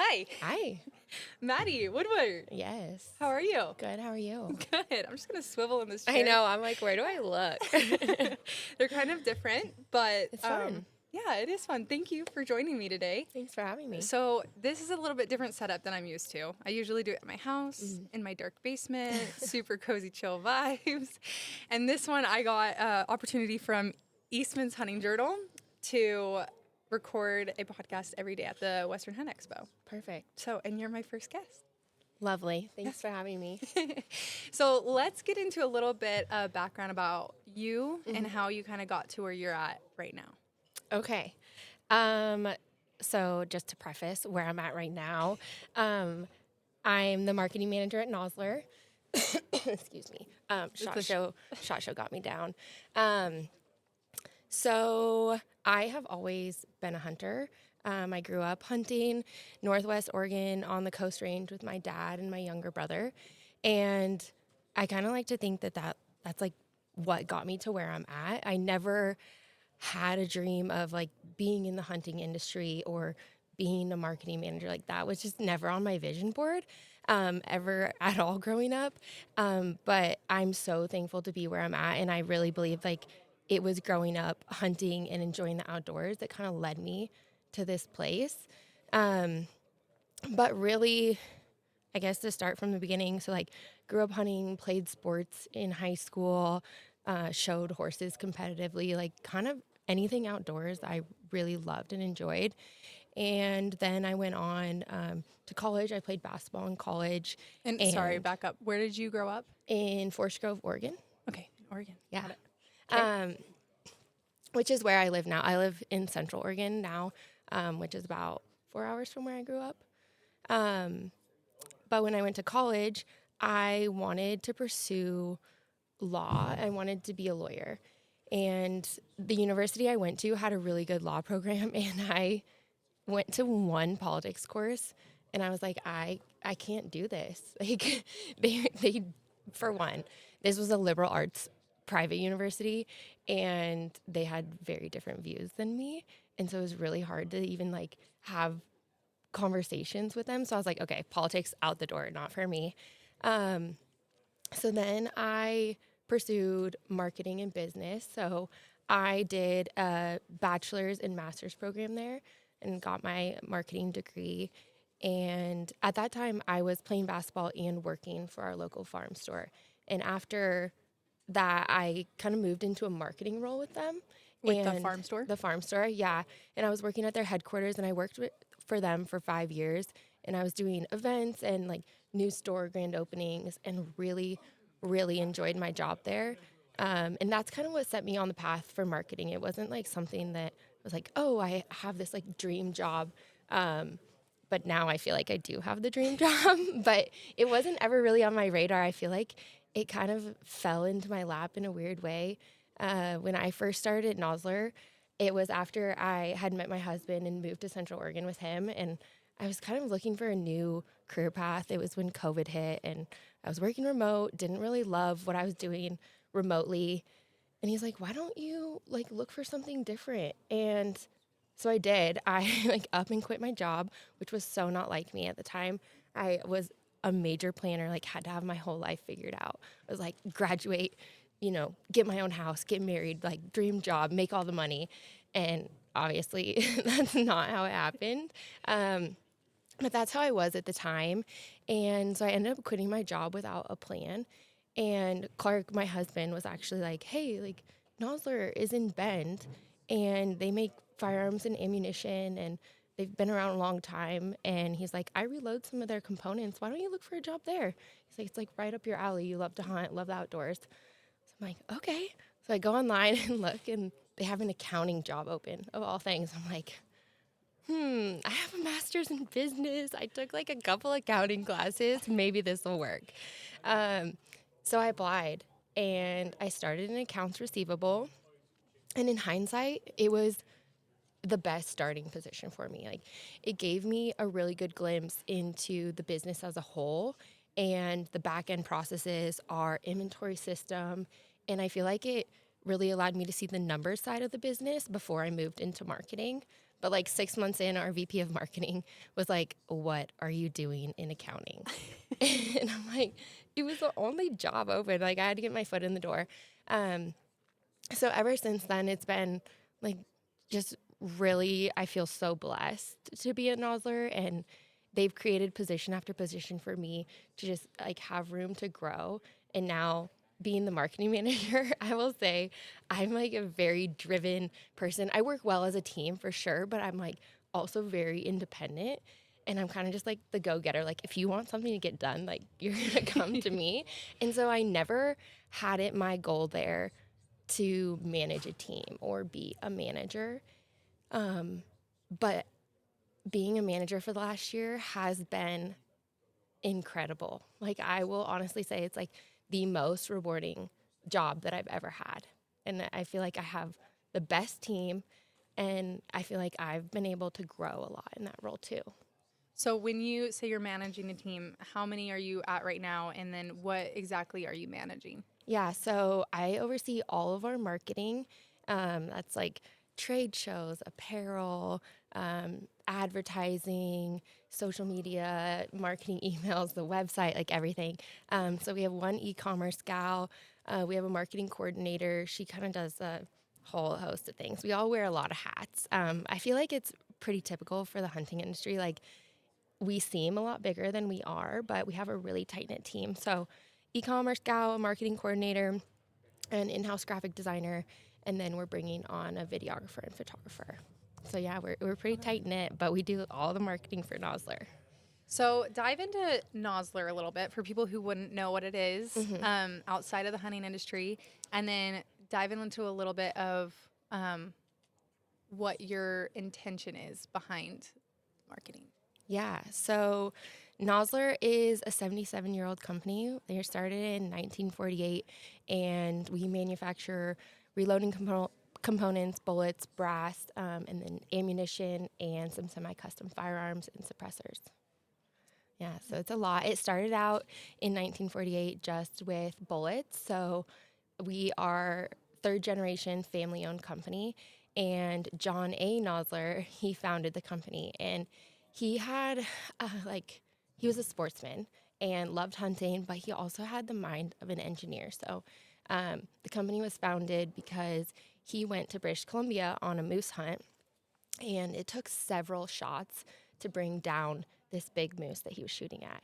Hi, Hi. Madi Woodward. Yes. How are you? Good. How are you? Good. I'm just gonna swivel in this I chair. know. I'm like, where do I look? They're kind of different, but It's fun. yeah, it is fun. Thank you for joining me today. Thanks for having me. So this is a little bit different setup than I'm used to. I usually do it at my house, in my dark basement, super cozy, chill vibes. And this one, I got opportunity from Eastman's Hunting Journal to record a podcast every day at the Western Hunt Expo. Perfect. So, and you're my first guest. Lovely. Thanks for having me. So let's get into a little bit of background about you and how you kind of got to where you're at right now. Okay. So just to preface where I'm at right now, I'm the marketing manager at Nosler. Excuse me. Shot show got me down. So I have always been a hunter. I grew up hunting Northwest Oregon on the Coast Range with my dad and my younger brother. And I kind of like to think that's like what got me to where I'm at. I never had a dream of like being in the hunting industry or being a marketing manager. Like that was just never on my vision board ever at all growing up. But I'm so thankful to be where I'm at. And I really believe like it was growing up hunting and enjoying the outdoors that kind of led me to this place. But really, I guess to start from the beginning, so like grew up hunting, played sports in high school, showed horses competitively, like kind of anything outdoors I really loved and enjoyed. And then I went on to college. I played basketball in college. And sorry, back up. Where did you grow up? In Forest Grove, Oregon. Okay, Oregon. Yeah. Got it. Okay. Which is where I live now. I live in Central Oregon now, which is about 4 hours from where I grew up. But when I went to college, I wanted to pursue law. I wanted to be a lawyer. And the university I went to had a really good law program, and I went to one politics course, and I was like, I can't do this. Like, they for one, this was a liberal arts private university, and they had very different views than me, and so it was really hard to even like have conversations with them. So I was like, okay, politics out the door, not for me. So then I pursued marketing and business. So I did a bachelor's and master's program there and got my marketing degree. And at that time, I was playing basketball and working for our local farm store. And after that, I kind of moved into a marketing role with them. With the farm store? The farm store, yeah. And I was working at their headquarters, and I worked for them for 5 years. And I was doing events and like new store grand openings, and really, really enjoyed my job there. And that's kind of what set me on the path for marketing. It wasn't like something that was like, oh, I have this like dream job. But now I feel like I do have the dream job, but it wasn't ever really on my radar. I feel like it kind of fell into my lap in a weird way. When I first started at Nosler, it was after I had met my husband and moved to Central Oregon with him, and I was kind of looking for a new career path. It was when COVID hit, and I was working remote, didn't really love what I was doing remotely. And he's like, why don't you like look for something different? And so I did. I like up and quit my job, which was so not like me at the time. I was a major planner, like had to have my whole life figured out. I was like, graduate, get my own house, get married, like dream job, make all the money. And obviously that's not how it happened. But that's how I was at the time. And so I ended up quitting my job without a plan. And Clark, my husband, was actually like, hey, like Nosler is in Bend, and they make firearms and ammunition, and they've been around a long time. And he's like, I reload some of their components. Why don't you look for a job there? He's like, it's like right up your alley. You love to hunt, love the outdoors. So I'm like, okay. So I go online and look, and they have an accounting job open, of all things. I'm like, I have a master's in business. I took like a couple accounting classes. Maybe this will work. So I applied, and I started in accounts receivable. And in hindsight, it was the best starting position for me. Like, it gave me a really good glimpse into the business as a whole, and the back end processes, our inventory system. And I feel like it really allowed me to see the numbers side of the business before I moved into marketing. But like 6 months in, our VP of marketing was like, "What are you doing in accounting?" And I'm like, it was the only job open. Like I had to get my foot in the door. So ever since then, it's been like just really, I feel so blessed to be at Nosler, and they've created position after position for me to just like have room to grow. And now being the marketing manager, I will say I'm like a very driven person. I work well as a team for sure, but I'm like also very independent. And I'm kind of just like the go-getter. Like if you want something to get done, like you're gonna come to me. And so I never had it my goal there to manage a team or be a manager. But being a manager for the last year has been incredible. Like I will honestly say it's like the most rewarding job that I've ever had. And I feel like I have the best team, and I feel like I've been able to grow a lot in that role too. So when you say you're managing a team, how many are you at right now? And then what exactly are you managing? Yeah, so I oversee all of our marketing. That's like trade shows, apparel, advertising, social media, marketing emails, the website, like everything. So we have one e-commerce gal. We have a marketing coordinator. She kind of does a whole host of things. We all wear a lot of hats. I feel like it's pretty typical for the hunting industry. Like we seem a lot bigger than we are, but we have a really tight-knit team. So e-commerce gal, a marketing coordinator, an in-house graphic designer, and then we're bringing on a videographer and photographer. So yeah, we're pretty tight-knit, but we do all the marketing for Nosler. So dive into Nosler a little bit for people who wouldn't know what it is outside of the hunting industry, and then dive into a little bit of what your intention is behind marketing. Yeah, so Nosler is a 77-year-old company. They were started in 1948, and we manufacture reloading components, bullets, brass, and then ammunition, and some semi-custom firearms and suppressors. Yeah, so it's a lot. It started out in 1948 just with bullets. So we are third generation family owned company. And John A. Nosler, he founded the company. And he had, he was a sportsman and loved hunting, but he also had the mind of an engineer. So the company was founded because he went to British Columbia on a moose hunt. And it took several shots to bring down this big moose that he was shooting at.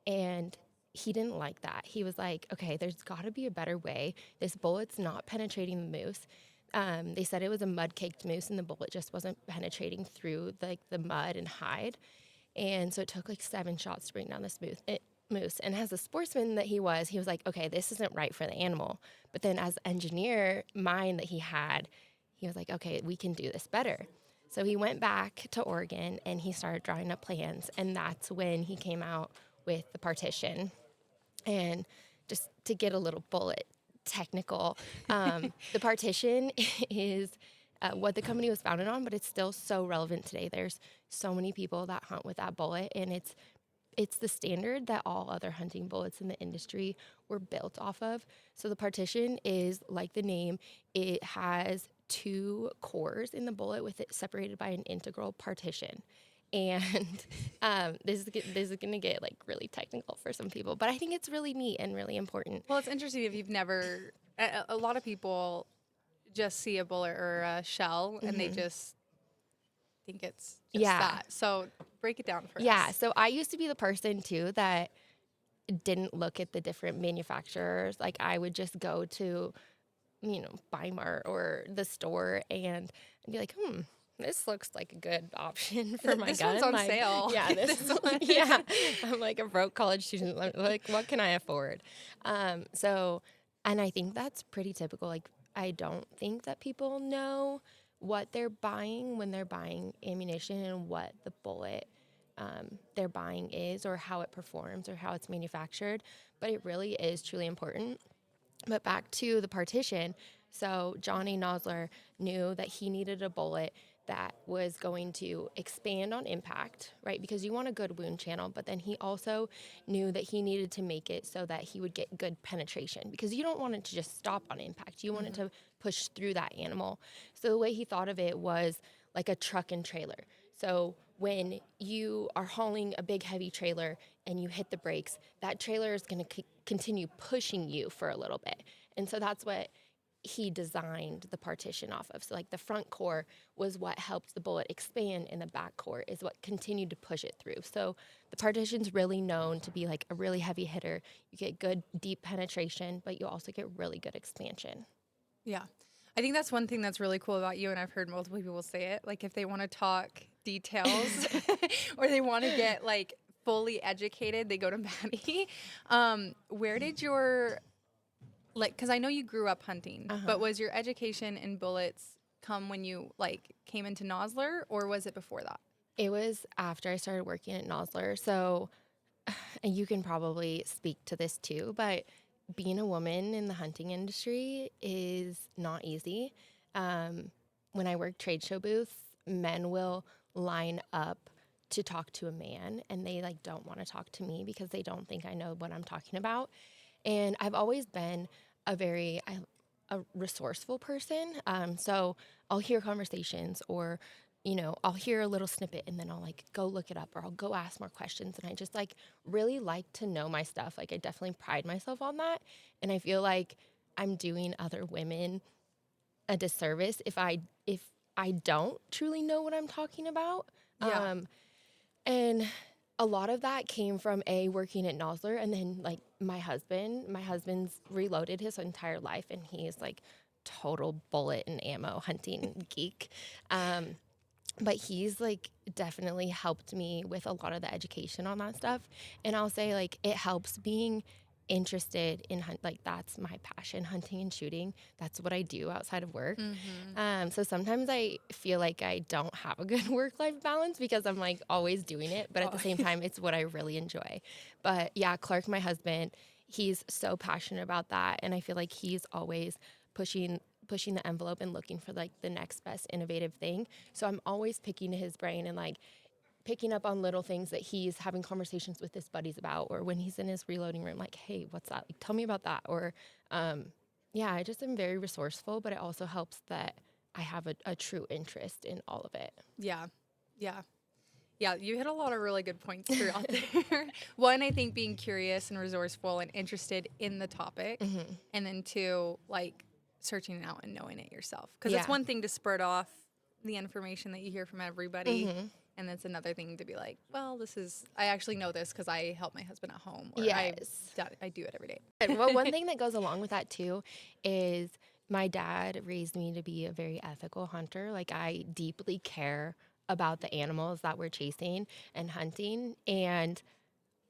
And he didn't like that. He was like, okay, there's got to be a better way. This bullet's not penetrating the moose. They said it was a mud-caked moose, and the bullet just wasn't penetrating through the mud and hide. And so it took like 7 shots to bring down this moose. And as a sportsman that he was like, okay, this isn't right for the animal. But then as engineer mind that he was like, okay, we can do this better. So he went back to Oregon and he started drawing up plans, and that's when he came out with the Partition. And just to get a little bullet technical, the Partition is what the company was founded on, but it's still so relevant today. There's so many people that hunt with that bullet, and it's the standard that all other hunting bullets in the industry were built off of. So the Partition is, like the name, it has 2 cores in the bullet with it separated by an integral partition. And this is going to get like really technical for some people, but I think it's really neat and really important. Well, it's interesting if you've never, a lot of people just see a bullet or a shell and they just think it's just that. So break it down for us. Yeah, so I used to be the person too that didn't look at the different manufacturers. Like I would just go to, Bi-Mart or the store and I'd be like, this looks like a good option for my gun. This one's on sale. Yeah, this one. Yeah, I'm like a broke college student. Like, what can I afford? And I think that's pretty typical. Like, I don't think that people know what they're buying when they're buying ammunition and what the bullet they're buying is, or how it performs, or how it's manufactured. But it really is truly important. But back to the Partition. So John A. Nosler knew that he needed a bullet that was going to expand on impact, right? Because you want a good wound channel, but then he also knew that he needed to make it so that he would get good penetration, because you don't want it to just stop on impact. You want it to push through that animal. So the way he thought of it was like a truck and trailer. So when you are hauling a big heavy trailer and you hit the brakes, that trailer is going to continue pushing you for a little bit. And so that's what he designed the partition off of. So like the front core was what helped the bullet expand, and the back core is what continued to push it through. So the partition's really known to be like a really heavy hitter. You get good deep penetration, but you also get really good expansion. Yeah. I think that's one thing that's really cool about you, and I've heard multiple people say it. Like if they want to talk details or they want to get like fully educated, they go to Maddie. Where did your because I know you grew up hunting, but was your education in bullets come when you like came into Nosler, or was it before that? It was after I started working at Nosler. So, and you can probably speak to this too, but being a woman in the hunting industry is not easy. When I work trade show booths, men will line up to talk to a man, and they like don't want to talk to me because they don't think I know what I'm talking about. And I've always been a resourceful person. So I'll hear conversations, or, I'll hear a little snippet and then I'll like go look it up, or I'll go ask more questions. And I just like really like to know my stuff. Like I definitely pride myself on that. And I feel like I'm doing other women a disservice if I don't truly know what I'm talking about. Yeah. And a lot of that came from working at Nosler, and then like my husband's reloaded his entire life, and he's like total bullet and ammo hunting geek. But he's like definitely helped me with a lot of the education on that stuff. And I'll say like it helps being interested in like that's my passion, hunting and shooting. That's what I do outside of work. So sometimes I feel like I don't have a good work-life balance because I'm like always doing it, but at the same time it's what I really enjoy. But yeah, Clark, my husband, he's so passionate about that, and I feel like he's always pushing the envelope and looking for like the next best innovative thing. So I'm always picking his brain and like picking up on little things that he's having conversations with his buddies about, or when he's in his reloading room, like, hey, what's that? Like, tell me about that. Or, yeah, I just am very resourceful, but it also helps that I have a true interest in all of it. Yeah. Yeah. Yeah, you hit a lot of really good points throughout there. One, I think being curious and resourceful and interested in the topic. And then two, like searching it out and knowing it yourself. Because it's one thing to spurt off the information that you hear from everybody. And it's another thing to be like, well, I actually know this because I help my husband at home. Or I do it every day. And well, one thing that goes along with that too is my dad raised me to be a very ethical hunter. Like I deeply care about the animals that we're chasing and hunting. And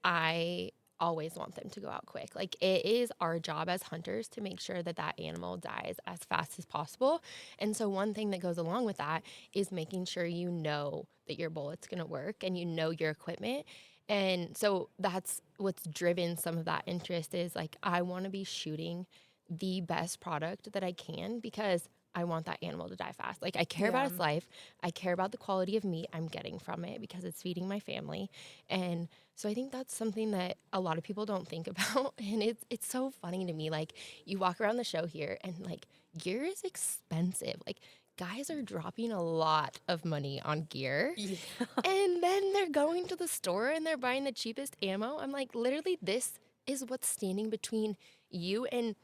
I always want them to go out quick. Like it is our job as hunters to make sure that that animal dies as fast as possible. And so one thing that goes along with that is making sure you know that your bullet's going to work and you know your equipment. And so that's what's driven some of that interest is like I want to be shooting the best product that I can because I want that animal to die fast. Like I care about its life. I care about the quality of meat I'm getting from it because it's feeding my family. And so I think that's something that a lot of people don't think about. And it's so funny to me. Like you walk around the show here and like gear is expensive. Like guys are dropping a lot of money on gear. Yeah. And then they're going to the store and they're buying the cheapest ammo. I'm like, literally this is what's standing between you and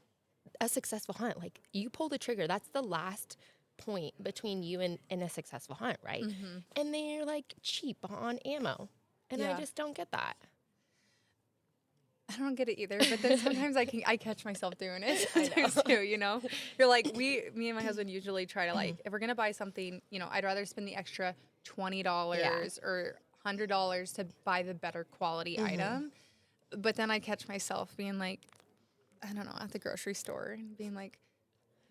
a successful hunt. Like you pull the trigger, that's the last point between you and a successful hunt, right? And they're like cheap on ammo, and I just don't get that. I don't get it either, but then sometimes I catch myself doing it sometimes too, you know? You're like, me and my husband usually try to like, if we're going to buy something, you know, I'd rather spend the extra $20 or $100 to buy the better quality item. But then I catch myself being like, I don't know, at the grocery store and being like,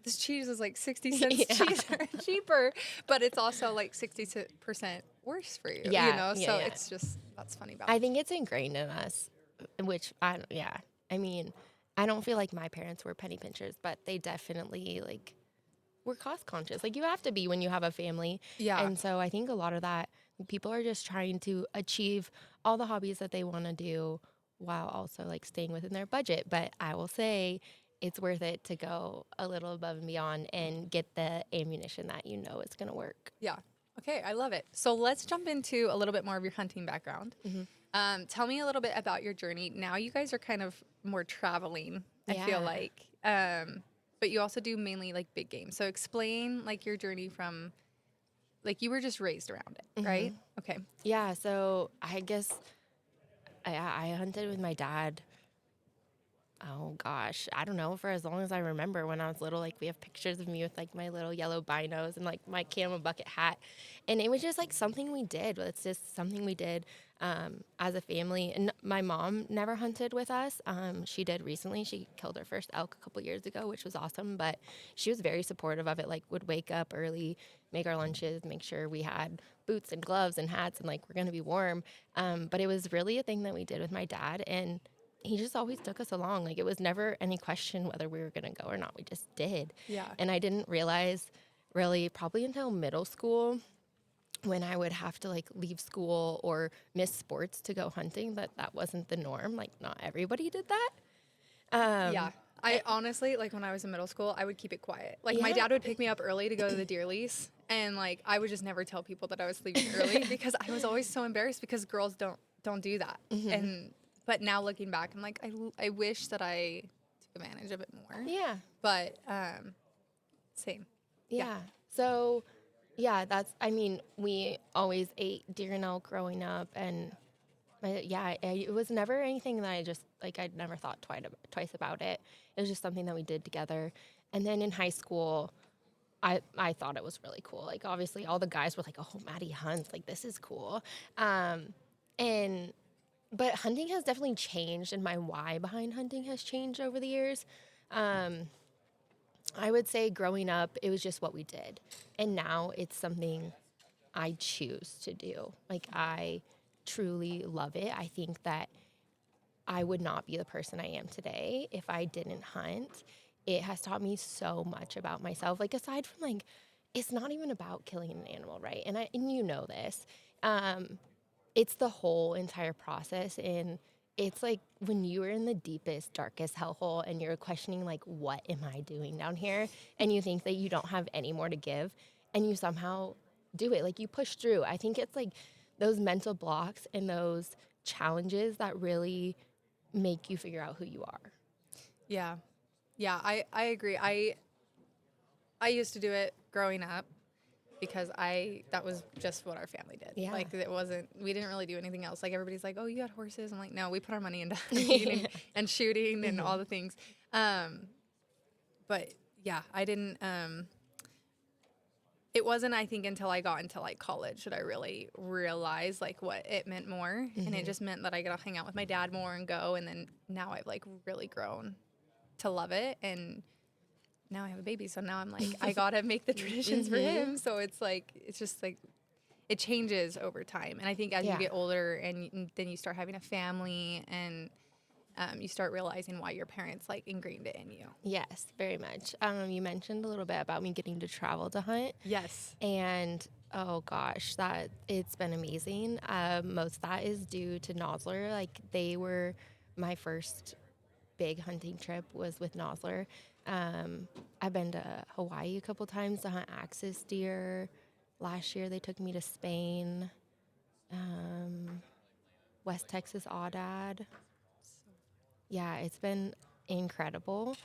this cheese is like 60 cents cheaper, but it's also like 60% worse for you, you know? So it's just, that's funny about it. I think it's ingrained in us, which I mean, I don't feel like my parents were penny pinchers, but they definitely like were cost conscious. Like you have to be when you have a family. Yeah. And so I think a lot of that, people are just trying to achieve all the hobbies that they want to do while also like staying within their budget. But I will say it's worth it to go a little above and beyond and get the ammunition that you know is going to work. Yeah, Okay, I love it. So let's jump into a little bit more of your hunting background. Tell me a little bit about your journey. Now you guys are kind of more traveling, I feel Yeah. like. But you also do mainly like big game. So explain like your journey from like you were just raised around it, right? Okay. Yeah, so I guess I hunted with my dad. Oh gosh, I don't know, for as long as I remember when I was little. Like, we have pictures of me with like my little yellow binos and like my camo bucket hat. And it was just like something we did. It's just something we did as a family. And my mom never hunted with us. She did recently. She killed her first elk a couple years ago, which was awesome. But she was very supportive of it, like would wake up early, make our lunches, make sure we had boots and gloves and hats and like we're going to be warm. But it was really a thing that we did with my dad. And he just always took us along. Like, it was never any question whether we were going to go or not. We just did. Yeah. And I didn't realize really probably until middle school, when I would have to like leave school or miss sports to go hunting, that wasn't the norm. Like, not everybody did that. Yeah. I honestly, like when I was in middle school, I would keep it quiet. Like my Yeah. dad would pick me up early to go to the deer lease. And like I would just never tell people that I was leaving early because I was always so embarrassed because girls don't do that. But now looking back, I'm like, I wish that I took advantage of it more. Yeah. But same. Yeah. So, yeah, I mean, we always ate deer and elk growing up. And it was never anything that I'd never thought twice about it. It was just something that we did together. And then in high school, I thought it was really cool. Like, obviously, all the guys were like, "Oh, Maddie hunts. Like, this is cool." But hunting has definitely changed, and my why behind hunting has changed over the years. I would say growing up, it was just what we did. And now it's something I choose to do. Like, I truly love it. I think that I would not be the person I am today if I didn't hunt. It has taught me so much about myself. Like, aside from like, it's not even about killing an animal, right? And you know this. It's the whole entire process. And it's like when you are in the deepest, darkest hellhole and you're questioning, like, what am I doing down here? And you think that you don't have any more to give, and you somehow do it. Like, you push through. I think it's like those mental blocks and those challenges that really make you figure out who you are. Yeah. Yeah, I agree. I used to do it growing up because that was just what our family did. Yeah. Like we didn't really do anything else. Like everybody's like, "Oh, you got horses." I'm like, "No, we put our money into hunting and shooting and all the things." But yeah, I didn't it wasn't, I think, until I got into like college that I really realized like what it meant more. And it just meant that I got to hang out with my dad more and go, and then now I've like really grown to love it. And now I have a baby, so now I'm like, I gotta make the traditions for him. So it's like, it's just like, it changes over time. And I think as you get older and then you start having a family and you start realizing why your parents like ingrained it in you. Yes, very much. You mentioned a little bit about me getting to travel to hunt. Yes. And oh gosh, it's been amazing. Most of that is due to Nosler. Like, they were my first big hunting trip was with Nosler. I've been to Hawaii a couple times to hunt axis deer. Last year they took me to Spain, West Texas Aoudad. Yeah, it's been incredible.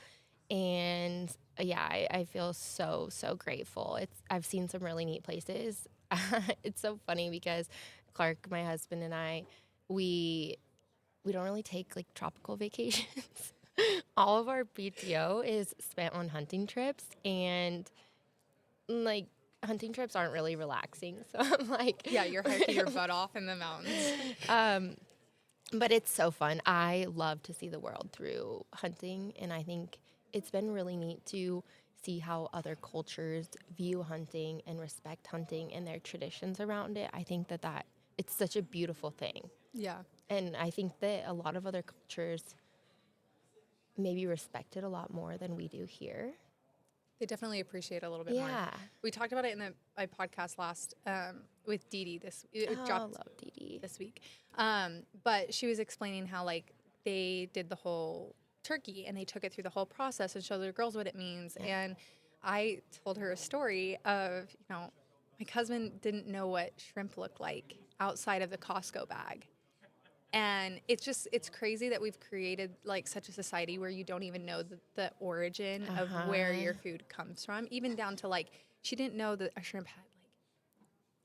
And I feel so, so grateful. I've seen some really neat places. It's so funny because Clark, my husband, and I, we don't really take like tropical vacations. All of our PTO is spent on hunting trips, and like, hunting trips aren't really relaxing. So I'm like, Yeah, you're hiking your butt off in the mountains. But it's so fun. I love to see the world through hunting, and I think it's been really neat to see how other cultures view hunting and respect hunting and their traditions around it. I think that it's such a beautiful thing. Yeah. And I think that a lot of other cultures maybe respect it a lot more than we do here. They definitely appreciate it a little bit more. Yeah. We talked about it in my podcast last with Dee Dee. It I dropped love Dee Dee. this week. But she was explaining how like they did the whole turkey and they took it through the whole process and showed their girls what it means. And I told her a story of, my husband didn't know what shrimp looked like outside of the Costco bag. And it's crazy that we've created like such a society where you don't even know the origin of where your food comes from, even down to like, she didn't know that a shrimp had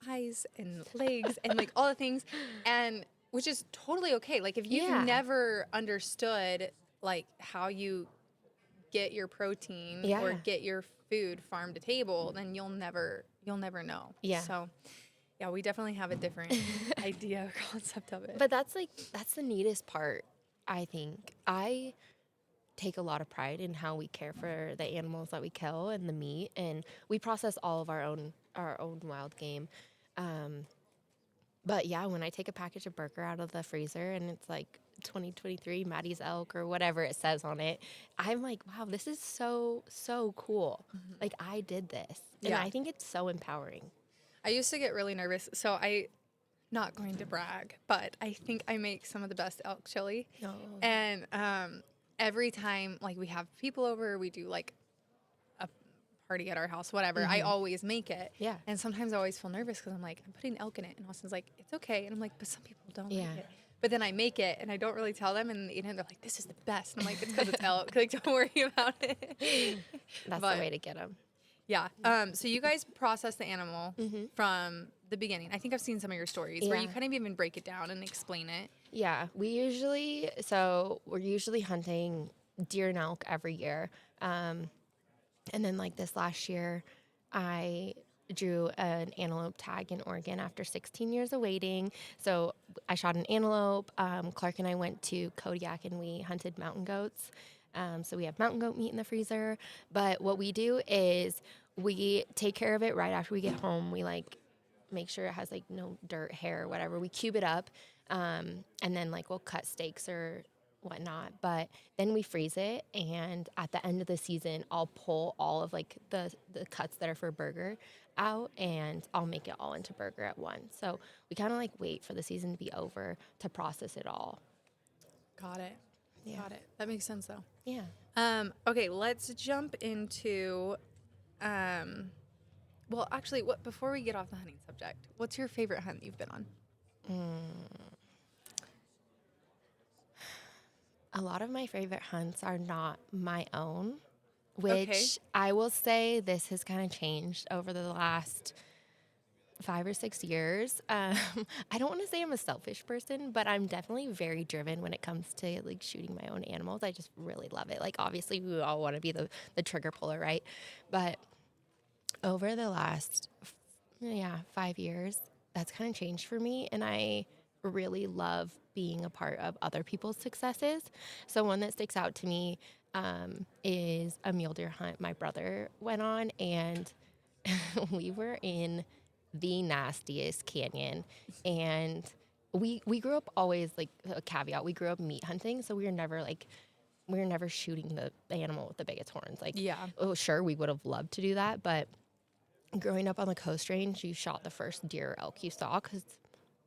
like eyes and legs and like all the things, and which is totally okay. Like if you've never understood like how you get your protein or get your food farm to table, then you'll never know. Yeah. So yeah, we definitely have a different idea or concept of it. But that's the neatest part, I think. I take a lot of pride in how we care for the animals that we kill and the meat, and we process all of our own wild game. But yeah, when I take a package of burger out of the freezer and it's like 2023 Maddie's elk or whatever it says on it, I'm like, wow, this is so cool. Like I did this. And I think it's so empowering. I used to get really nervous, so not going to brag, but I think I make some of the best elk chili. No. And every time like we have people over, we do like a party at our house, whatever, I always make it. Yeah. And sometimes I always feel nervous because I'm like, I'm putting elk in it. And Austin's like, it's okay. And I'm like, but some people don't like it. But then I make it and I don't really tell them. And they're like, this is the best. And I'm like, it's because it's elk. Like, don't worry about it. That's the way to get them. Yeah. So you guys process the animal from the beginning. I think I've seen some of your stories where you kind of even break it down and explain it. Yeah. We're usually hunting deer and elk every year. And then like this last year, I drew an antelope tag in Oregon after 16 years of waiting. So I shot an antelope. Clark and I went to Kodiak and we hunted mountain goats. So we have mountain goat meat in the freezer. But what we do is we take care of it right after we get home. We like make sure it has like no dirt, hair, or whatever. We cube it up, and then like we'll cut steaks or whatnot. But then we freeze it, and at the end of the season, I'll pull all of like the cuts that are for burger out, and I'll make it all into burger at once. So we kind of like wait for the season to be over to process it all. Got it. Yeah. Got it. That makes sense though. Yeah. Okay, let's jump into well, actually, before we get off the hunting subject, what's your favorite hunt you've been on? A lot of my favorite hunts are not my own, which I will say this has kind of changed over the last 5 or 6 years. I don't want to say I'm a selfish person, but I'm definitely very driven when it comes to like shooting my own animals. I just really love it. Like obviously we all want to be the trigger puller, right? But over the last 5 years, that's kind of changed for me, and I really love being a part of other people's successes. So one that sticks out to me is a mule deer hunt my brother went on, and we were in the nastiest canyon, and we grew up always like a caveat. We grew up meat hunting, so we were never shooting the animal with the biggest horns. Like, oh, sure, we would have loved to do that, but growing up on the Coast Range, you shot the first deer or elk you saw because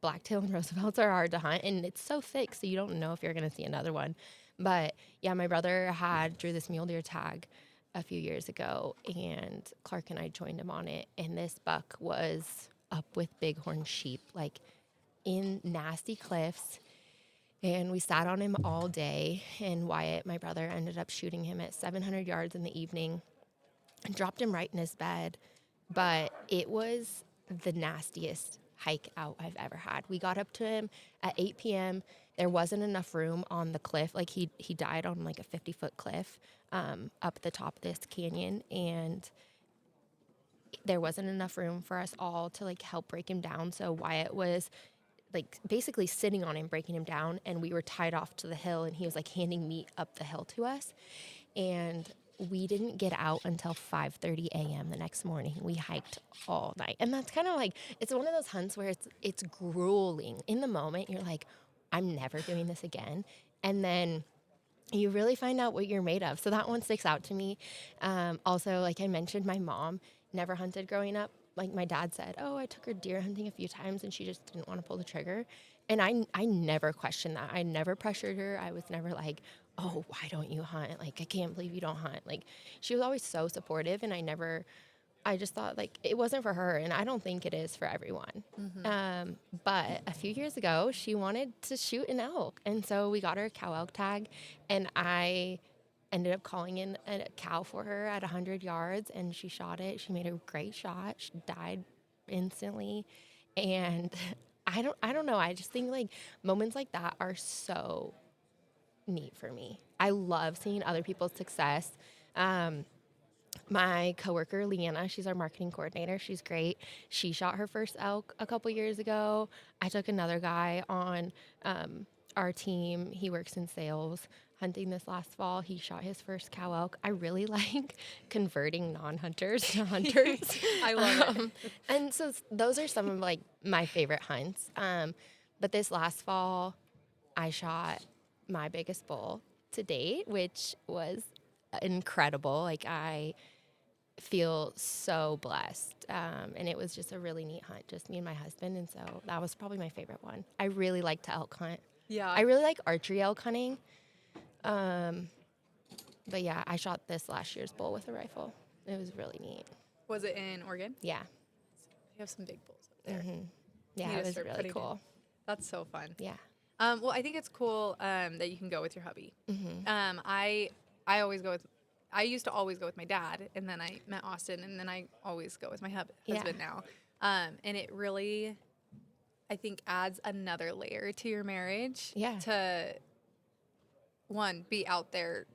blacktail and Roosevelts are hard to hunt, and it's so thick, so you don't know if you're going to see another one. But yeah, my brother drew this mule deer tag a few years ago, and Clark and I joined him on it, and this buck was up with bighorn sheep, like in nasty cliffs, and we sat on him all day, and Wyatt, my brother, ended up shooting him at 700 yards in the evening and dropped him right in his bed. But it was the nastiest hike out I've ever had. We got up to him at 8 p.m. There wasn't enough room on the cliff. Like he died on like a 50-foot cliff up the top of this canyon, and there wasn't enough room for us all to like help break him down. So Wyatt was like basically sitting on him, breaking him down, and we were tied off to the hill, and he was like handing meat up the hill to us. And we didn't get out until 5:30 a.m. the next morning. We hiked all night. And that's kind of like, it's one of those hunts where it's grueling. In the moment, you're like, I'm never doing this again. And then you really find out what you're made of. So that one sticks out to me. Also, like I mentioned, my mom never hunted growing up. Like my dad said, oh, I took her deer hunting a few times and she just didn't want to pull the trigger. And I never questioned that. I never pressured her. I was never like, oh, why don't you hunt? Like, I can't believe you don't hunt. Like, she was always so supportive, and I never I just thought like it wasn't for her, and I don't think it is for everyone. But a few years ago, she wanted to shoot an elk, and so we got her a cow elk tag, and I ended up calling in a cow for her at 100 yards, and she shot it. She made a great shot. She died instantly, and I don't know. I just think like moments like that are so neat for me. I love seeing other people's success. My coworker, Leanna, she's our marketing coordinator. She's great. She shot her first elk a couple years ago. I took another guy on our team. He works in sales, hunting this last fall. He shot his first cow elk. I really like converting non-hunters to hunters. I love it. And so those are some of like my favorite hunts. But this last fall, I shot my biggest bull to date, which was incredible. Like I feel so blessed. And it was just a really neat hunt, just me and my husband. And so that was probably my favorite one. I really like to elk hunt. Yeah. I really like archery elk hunting. But yeah, I shot this last year's bull with a rifle. It was really neat. Was it in Oregon? Yeah. We have some big bulls up there. Yeah, Need to it was start really putting cool. That's so fun. Yeah. Well, I think it's cool that you can go with your hubby. I always go with. I used to always go with my dad, and then I met Austin, and then I always go with my husband now. And it really, I think, adds another layer to your marriage. Yeah. To one, be out there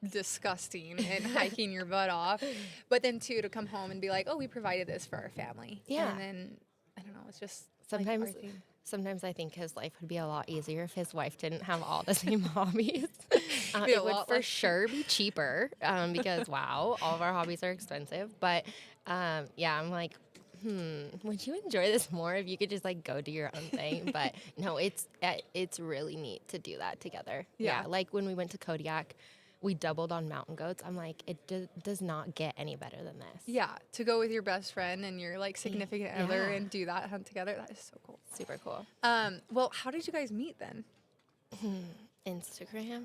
disgusting and hiking your butt off, but then two, to come home and be like, oh, we provided this for our family. Yeah. And then I don't know, it's just Sometimes, like our thing. sometimes I think his life would be a lot easier if his wife didn't have all the same hobbies. Be a It would lot for less- sure be cheaper because, wow, all of our hobbies are expensive. But yeah, I'm like, would you enjoy this more if you could just like go do your own thing? But no, it's really neat to do that together. Yeah. Like when we went to Kodiak, we doubled on mountain goats. I'm like, it does not get any better than this. Yeah, to go with your best friend and your like significant other and do that hunt together, that is so cool. Super cool. Well, how did you guys meet then? Instagram.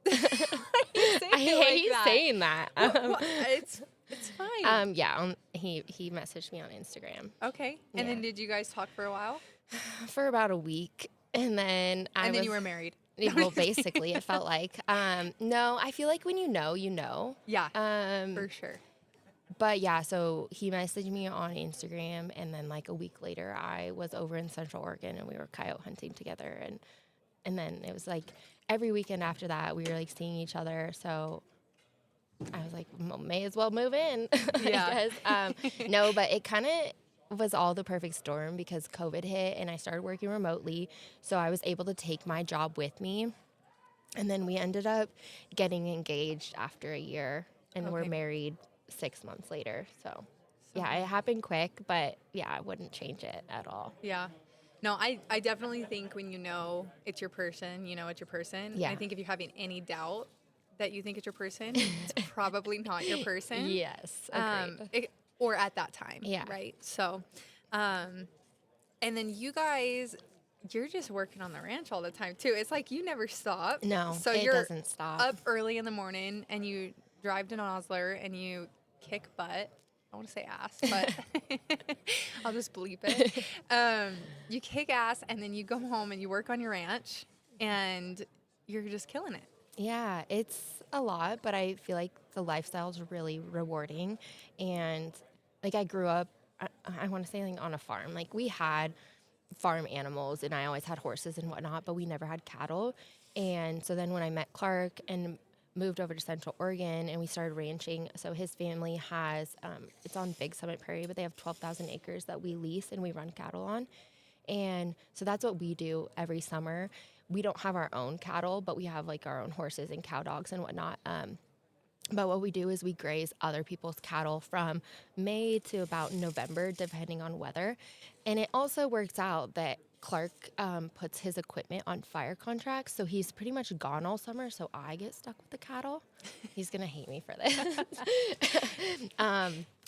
I I hate saying that. It's fine. Yeah, he messaged me on Instagram Okay. And then yeah. did you guys talk for a while? for about a week, and then And then you were married. well, basically, it felt like. No, I feel like when you know, you know. Yeah, for sure. But yeah, so he messaged me on Instagram, and then like a week later, I was over in Central Oregon, and we were coyote hunting together, and then it was like every weekend after that, we were like seeing each other. So I was like, may as well move in. Yeah. No, but it kind of was all the perfect storm because COVID hit and I started working remotely. So I was able to take my job with me. And then we ended up getting engaged after a year and we're Okay. married 6 months later. So yeah, it happened quick, but yeah, I wouldn't change it at all. Yeah. No, I definitely think when you know it's your person, you know it's your person. Yeah. I think if you're having any doubt that you think it's your person, it's probably not your person. Yes. Agreed. Or at that time. Yeah. Right. So, and then you guys, you're just working on the ranch all the time too. It's like you never stop. No, So it you're doesn't stop. up early in the morning and you drive to Nosler and you kick butt. I want to say ass, but I'll just bleep it. You kick ass and then you go home and you work on your ranch and you're just killing it. Yeah, it's a lot, but I feel like the lifestyle is really rewarding. And like I grew up, I want to say like on a farm. Like we had farm animals and I always had horses and whatnot, but we never had cattle. And so then when I met Clark and moved over to Central Oregon and we started ranching, so his family has, it's on Big Summit Prairie, but they have 12,000 acres that we lease and we run cattle on. And so that's what we do every summer. We don't have our own cattle, but we have like our own horses and cow dogs and whatnot. But what we do is we graze other people's cattle from May to about November, depending on weather. And it also works out that Clark puts his equipment on fire contracts, so he's pretty much gone all summer, so I get stuck with the cattle. He's going to hate me for this.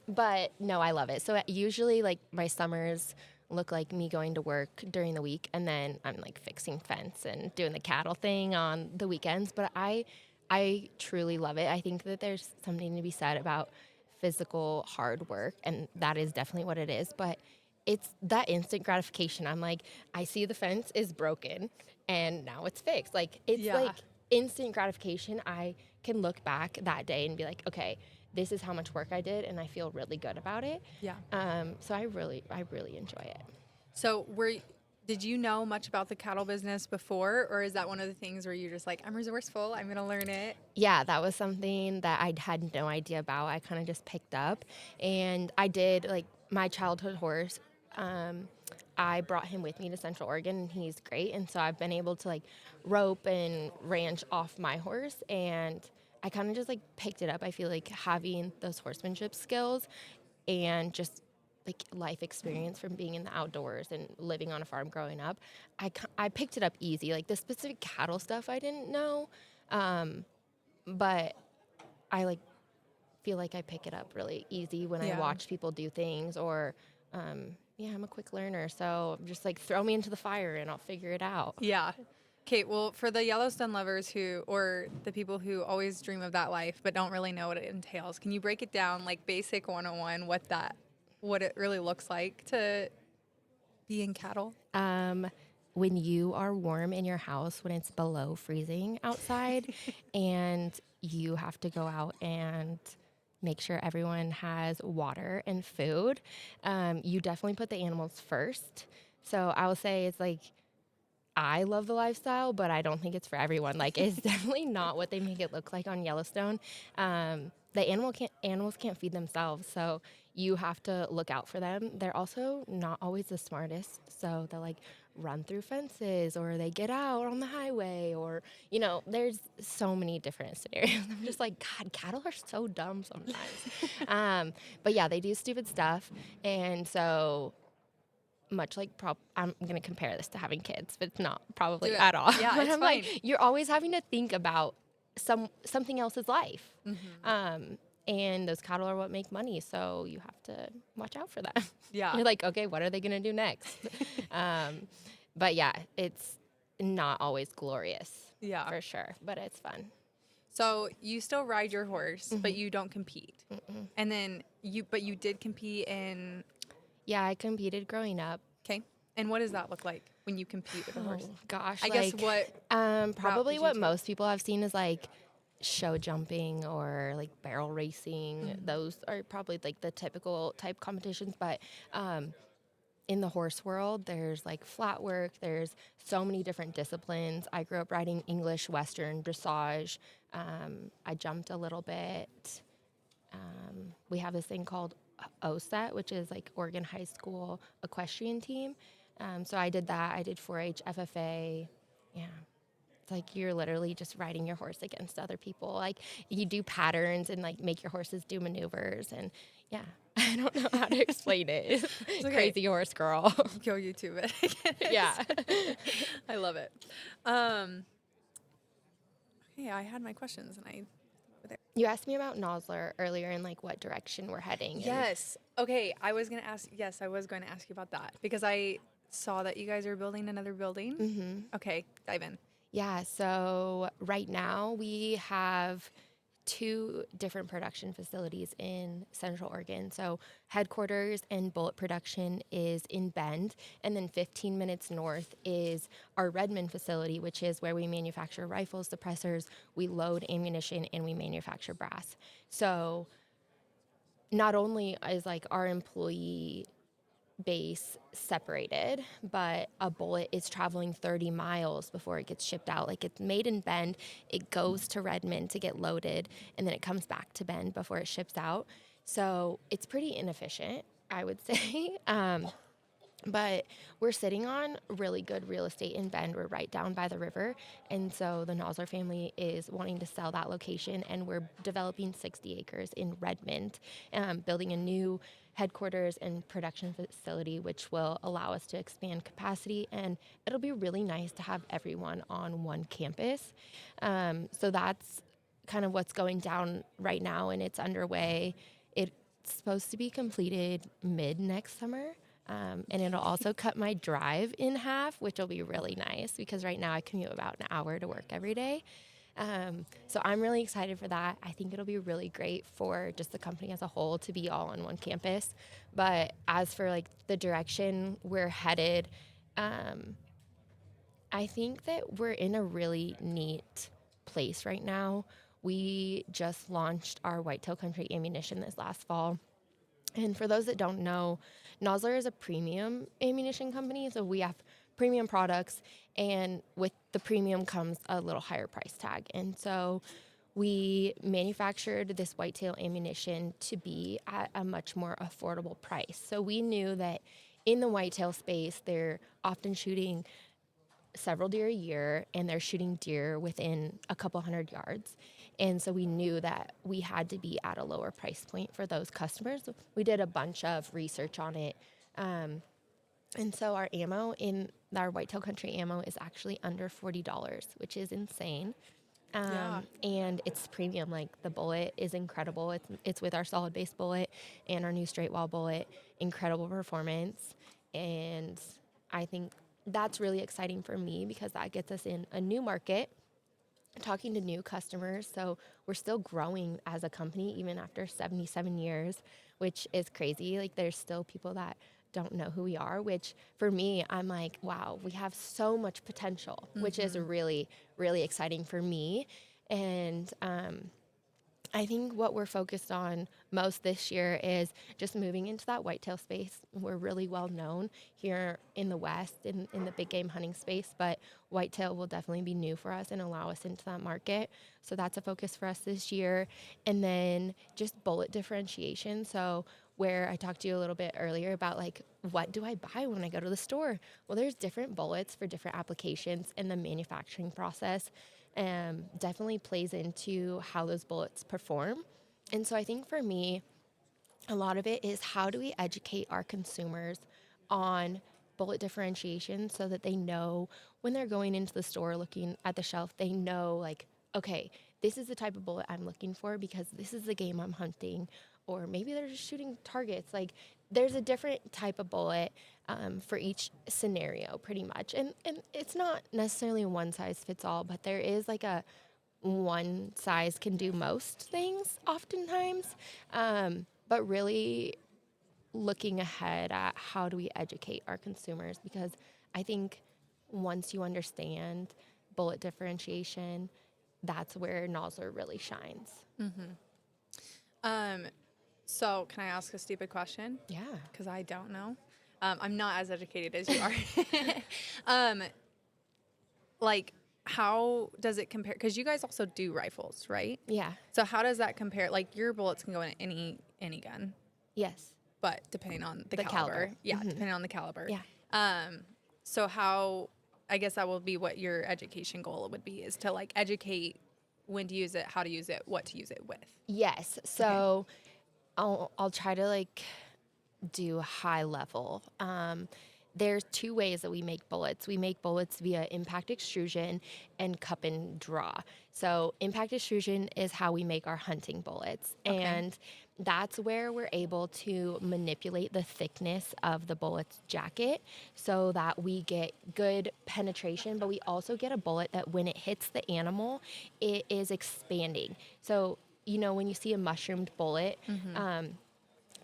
But no, I love it. So usually like my summers look like me going to work during the week, and then I'm like fixing fence and doing the cattle thing on the weekends. But I truly love it. I think that there's something to be said about physical hard work, and that is definitely what it is. But it's that instant gratification. I'm like, I see the fence is broken and now it's fixed. Like, it's Yeah. like instant gratification. I can look back that day and be like, okay, this is how much work I did, and I feel really good about it. Yeah. So I really enjoy it. So did you know much about the cattle business before, or is that one of the things where you're just like, I'm resourceful, I'm gonna learn it? Yeah, that was something that I had no idea about. I kind of just picked up, and I did like my childhood horse. I brought him with me to Central Oregon, and he's great. And so I've been able to like rope and ranch off my horse, and I kind of just like picked it up. I feel like having those horsemanship skills and just like life experience from being in the outdoors and living on a farm growing up, I picked it up easy. Like the specific cattle stuff I didn't know, but I like feel like I pick it up really easy when I watch people do things, or I'm a quick learner, so just like throw me into the fire and I'll figure it out. Yeah. Okay, well, for the Yellowstone lovers or the people who always dream of that life but don't really know what it entails, can you break it down like basic 101, what it really looks like to be in cattle? When you are warm in your house, when it's below freezing outside, and you have to go out and make sure everyone has water and food, you definitely put the animals first. So I will say it's like, I love the lifestyle, but I don't think it's for everyone. Like, it's definitely not what they make it look like on Yellowstone. The animals can't feed themselves, so you have to look out for them. They're also not always the smartest, so they'll like run through fences, or they get out on the highway, or there's so many different scenarios. I'm just like, God, cattle are so dumb sometimes. But yeah, they do stupid stuff, and so much like I'm going to compare this to having kids, but it's not probably at all. Yeah, But it's I'm fine. like, you're always having to think about something else's life. Mm-hmm. And those cattle are what make money, so you have to watch out for them. Yeah. You're like, okay, what are they going to do next? But yeah, it's not always glorious. Yeah. For sure, but it's fun. So you still ride your horse, but you don't compete. Mm-mm. And then but you did compete in. Yeah, I competed growing up. Okay. And what does that look like when you compete with a horse? Oh, gosh. I guess what Probably did you what take? most people have seen is like show jumping or like barrel racing. Mm-hmm. Those are probably like the typical type competitions. But in the horse world, there's like flat work. There's so many different disciplines. I grew up riding English, Western, dressage. I jumped a little bit. We have this thing called OSET, which is like Oregon High School equestrian team. So I did that. I did 4-H, FFA. Yeah. It's like you're literally just riding your horse against other people. Like you do patterns and like make your horses do maneuvers. And yeah, I don't know how to explain it. It's okay. Crazy horse girl. Go YouTube it. Yeah. I love it. Okay, I had my questions and I. You asked me about Nosler earlier and like what direction we're heading. Yes. Okay, I was going to ask you about that because I saw that you guys are building another building. Mm-hmm. Okay, dive in. Yeah, so right now we have 2 different production facilities in Central Oregon. So headquarters and bullet production is in Bend, and then 15 minutes north is our Redmond facility, which is where we manufacture rifles, suppressors, we load ammunition, and we manufacture brass. So not only is like our employee base separated, but a bullet is traveling 30 miles before it gets shipped out. Like it's made in Bend, it goes to Redmond to get loaded, and then it comes back to Bend before it ships out. So it's pretty inefficient, I would say. But we're sitting on really good real estate in Bend. We're right down by the river. And so the Nosler family is wanting to sell that location, and we're developing 60 acres in Redmond, building a new headquarters and production facility, which will allow us to expand capacity. And it'll be really nice to have everyone on one campus. So that's kind of what's going down right now, and it's underway. It's supposed to be completed mid next summer. And it'll also cut my drive in half, which will be really nice because right now I commute about an hour to work every day. So I'm really excited for that. I think it'll be really great for just the company as a whole to be all on one campus. But as for like the direction we're headed, I think that we're in a really neat place right now. We just launched our Whitetail Country ammunition this last fall. And for those that don't know, Nosler is a premium ammunition company. So we have premium products, and with the premium comes a little higher price tag. And so we manufactured this whitetail ammunition to be at a much more affordable price. So we knew that in the whitetail space, they're often shooting several deer a year, and they're shooting deer within a couple hundred yards. And so we knew that we had to be at a lower price point for those customers. We did a bunch of research on it. And so our ammo in our Whitetail Country ammo is actually under $40, which is insane. And it's premium. Like, the bullet is incredible. It's with our solid base bullet and our new straight wall bullet. Incredible performance. And I think that's really exciting for me because that gets us in a new market, talking to new customers. So we're still growing as a company even after 77 years, which is crazy. Like, there's still people that don't know who we are, which for me, I'm like, wow, we have so much potential, which is really, really exciting for me. And I think what we're focused on most this year is just moving into that whitetail space. We're really well known here in the West in the big game hunting space, but whitetail will definitely be new for us and allow us into that market. So that's a focus for us this year. And then just bullet differentiation. So where I talked to you a little bit earlier about, like, what do I buy when I go to the store? Well, there's different bullets for different applications, and the manufacturing process definitely plays into how those bullets perform. And so I think for me, a lot of it is how do we educate our consumers on bullet differentiation so that they know when they're going into the store looking at the shelf, they know, like, okay, this is the type of bullet I'm looking for because this is the game I'm hunting. Or maybe they're just shooting targets. Like, there's a different type of bullet for each scenario, pretty much. And it's not necessarily a one size fits all, but there is like a one size can do most things oftentimes. But really looking ahead at how do we educate our consumers, because I think once you understand bullet differentiation, that's where Nosler really shines. So can I ask a stupid question? Yeah. Because I don't know. I'm not as educated as you are. Like, how does it compare? Because you guys also do rifles, right? Yeah. So how does that compare? Like, your bullets can go in any gun, Yes. but depending on the caliber. caliber. Yeah, depending on the caliber. Yeah. So how, I guess that will be what your education goal would be, is to, like, educate when to use it, how to use it, what to use it with. Yes. So I'll try to, like, do high level. There's two ways that we make bullets. We make bullets via impact extrusion and cup and draw. So impact extrusion is how we make our hunting bullets. Okay. And that's where we're able to manipulate the thickness of the bullet's jacket so that we get good penetration, but we also get a bullet that when it hits the animal, it is expanding. So, you know, when you see a mushroomed bullet,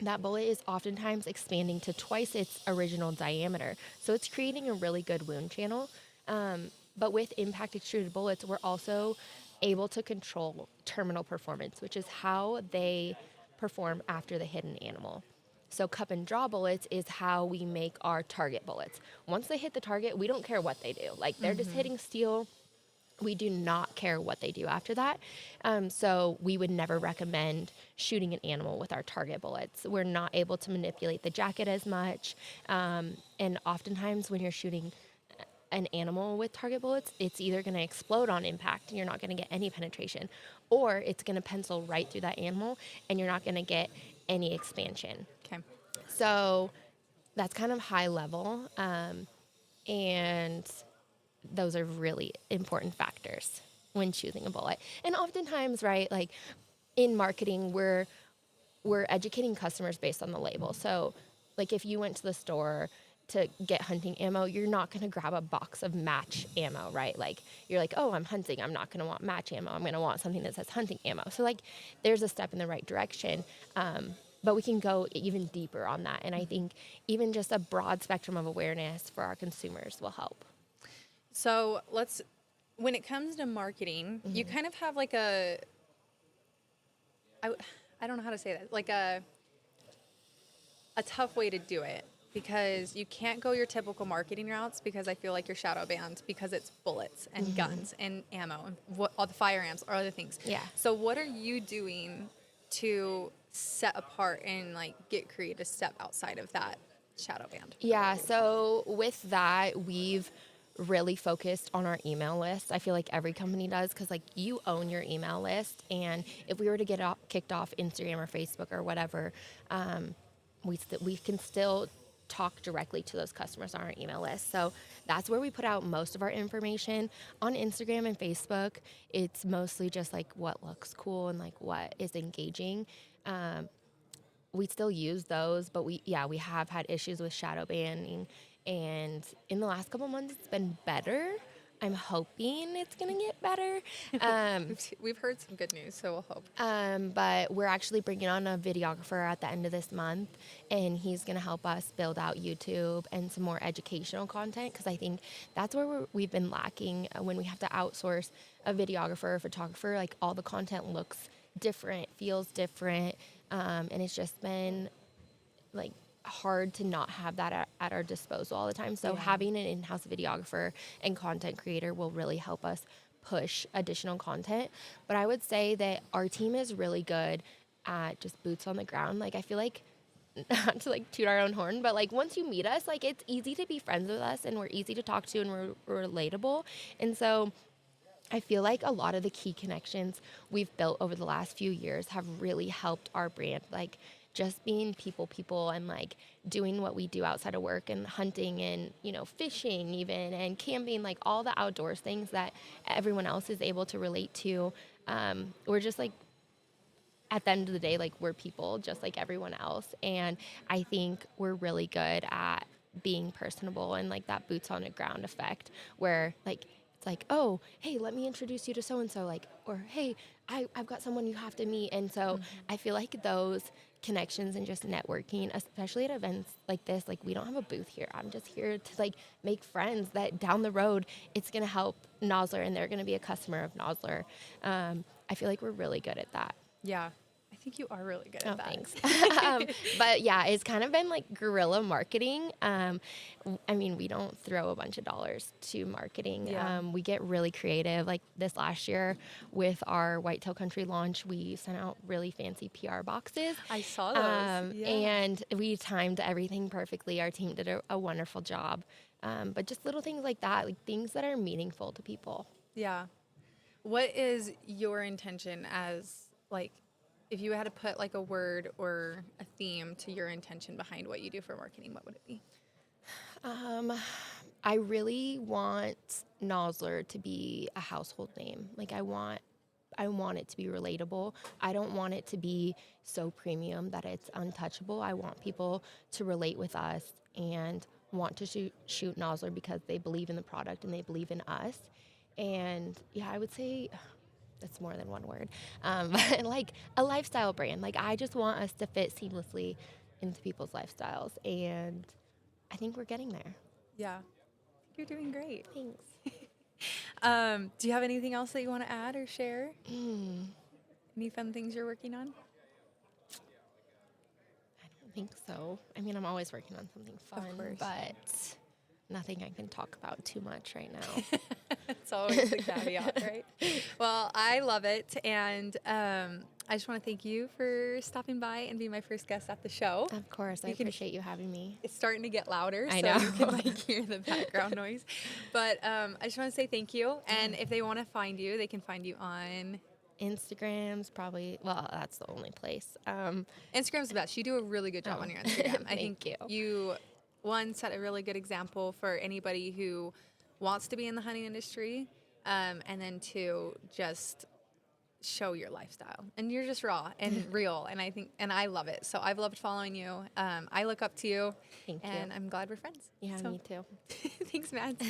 that bullet is oftentimes expanding to twice its original diameter. So it's creating a really good wound channel. But with impact extruded bullets, we're also able to control terminal performance, which is how they perform after they hit an animal. So cup and draw bullets is how we make our target bullets. Once they hit the target, we don't care what they do. Like, they're just hitting steel. We do not care what they do after that. So we would never recommend shooting an animal with our target bullets. We're not able to manipulate the jacket as much. And oftentimes when you're shooting an animal with target bullets, it's either going to explode on impact and you're not going to get any penetration, or it's going to pencil right through that animal and you're not going to get any expansion. Okay. So that's kind of high level. And those are really important factors when choosing a bullet. And oftentimes, right, like in marketing, we're educating customers based on the label. So like if you went to the store, to get hunting ammo, you're not going to grab a box of match ammo, right? Like, you're like, oh, I'm hunting. I'm not going to want match ammo. I'm going to want something that says hunting ammo. So, like, there's a step in the right direction. But we can go even deeper on that. And I think even just a broad spectrum of awareness for our consumers will help. So when it comes to marketing, you kind of have like I don't know how to say that, like a tough way to do it, because you can't go your typical marketing routes, because I feel like you're shadow banned because it's bullets and guns and ammo and all the firearms or other things. Yeah. So what are you doing to set apart and like get creative to step outside of that shadow band? Yeah, so with that, we've really focused on our email list. I feel like every company does, because like you own your email list, and if we were to get kicked off Instagram or Facebook or whatever, we can still talk directly to those customers on our email list. So that's where we put out most of our information. On Instagram and Facebook, it's mostly just like what looks cool and like what is engaging. We still use those, but we have had issues with shadow banning, and in the last couple months it's been better. I'm hoping it's gonna get better. We've heard some good news, so we'll hope. But we're actually bringing on a videographer at the end of this month, and he's gonna help us build out YouTube and some more educational content, because I think that's where we've been lacking when we have to outsource a videographer or photographer. Like, all the content looks different, feels different, and it's just been like hard to not have that at our disposal all the time. So having an in-house videographer and content creator will really help us push additional content. But I would say that our team is really good at just boots on the ground. Like, I feel like, not to like toot our own horn, but like once you meet us, like it's easy to be friends with us, and we're easy to talk to, and we're relatable. And so I feel like a lot of the key connections we've built over the last few years have really helped our brand. Like, just being people and like doing what we do outside of work, and hunting and, you know, fishing even, and camping, like all the outdoors things that everyone else is able to relate to. We're just like, at the end of the day, like, we're people just like everyone else. And I think we're really good at being personable and like that boots on the ground effect, where like, it's like, oh, hey, let me introduce you to so-and-so, like, or hey, I've got someone you have to meet. And so I feel like those connections and just networking, especially at events like this, like, we don't have a booth here. I'm just here to like make friends that down the road, it's going to help Nosler, and they're going to be a customer of Nosler. I feel like we're really good at that. Yeah. I think you are really good at that. Thanks. But yeah, it's kind of been like guerrilla marketing. I mean, we don't throw a bunch of dollars to marketing. Yeah. We get really creative. Like this last year with our Whitetail Country launch, we sent out really fancy PR boxes. I saw those. And we timed everything perfectly. Our team did a wonderful job. But just little things like that, like things that are meaningful to people. Yeah. What is your intention as, like, if you had to put like a word or a theme to your intention behind what you do for marketing, what would it be? I really want Nosler to be a household name. Like, I want it to be relatable. I don't want it to be so premium that it's untouchable. I want people to relate with us and want to shoot Nosler because they believe in the product and they believe in us. And yeah, I would say that's more than one word, but like a lifestyle brand. Like, I just want us to fit seamlessly into people's lifestyles, and I think we're getting there. Yeah. You're doing great. Thanks. Do you have anything else that you want to add or share? Any fun things you're working on? I don't think so. I mean, I'm always working on something fun, but nothing I can talk about too much right now. It's always the caveat, right? Well, I love it. And I just want to thank you for stopping by and being my first guest at the show. Of course. I appreciate you having me. It's starting to get louder, I so know. you can like hear the background noise. But I just want to say thank you. And if they want to find you, they can find you on Instagram's probably, well, that's the only place. Instagram's the best. You do a really good job on your Instagram. I think you. You, one, set a really good example for anybody who wants to be in the hunting industry. And then two, just show your lifestyle, and you're just raw and real, and I love it. So I've loved following you. I look up to you. Thank you. And I'm glad we're friends. Yeah, So, me too. thanks, Mads.